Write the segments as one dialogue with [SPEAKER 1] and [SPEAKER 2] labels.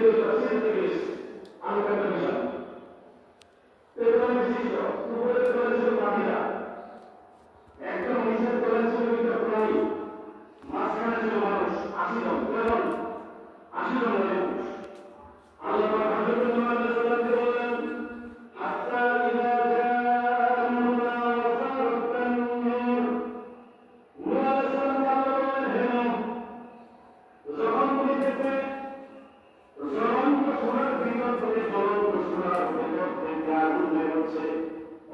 [SPEAKER 1] কিন্তু তাফসীর থেকে এসেছে আলকাতা বিষয় এরকম বিশিষ্ট উপরের তলায় ছিল পাখিরা একদম নিচের তলায় ছিল কিন্তু প্রাণী মাঝখানে ছিল মানুষ 80 জন কয়জন 80 জন মানুষ আল্লাহ পাক হযরত নূহ আলাইহিস সালামকে বললেন হাত্তা ইযা জাআ আমরুনা ওয়া ফারাত তাননুর নূহ আলাইহিস সালামকে আল্লাহ বললেন হে নূহ যখন তুমি দেখবে জ্বলন্ত সোনার ভিতর থেকে জ্বলন্ত সোনার ভিতর থেকে আগুন বের হচ্ছে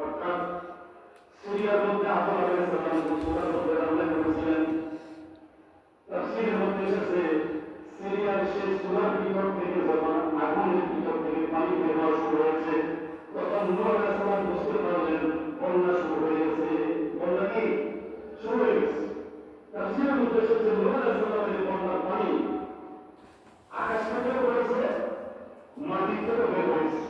[SPEAKER 1] অর্থাৎ সিরিয়ার মধ্যে আদম আলাইহিস সালাম সোনার মধ্যে রান্না করেছিলেন তাফসীরের মধ্যে এসেছে সিরিয়ার সেই সোনার ভিতর থেকে যখন আগুনের ভিতর থেকে পানি বের হওয়া শুরু হয়েছে তখন নূহ আলাইহিস সালাম বুঝতে পারলেন বন্যা শুরু হয়ে গেছে বন্যা কি শুরু হয়ে গেছে তাফসীরের মধ্যে এসেছে নূহ আলাইহিস সালামের বন্যার পানি আকাশ থেকে পড়েছে মাটি থেকে বের হয়েছে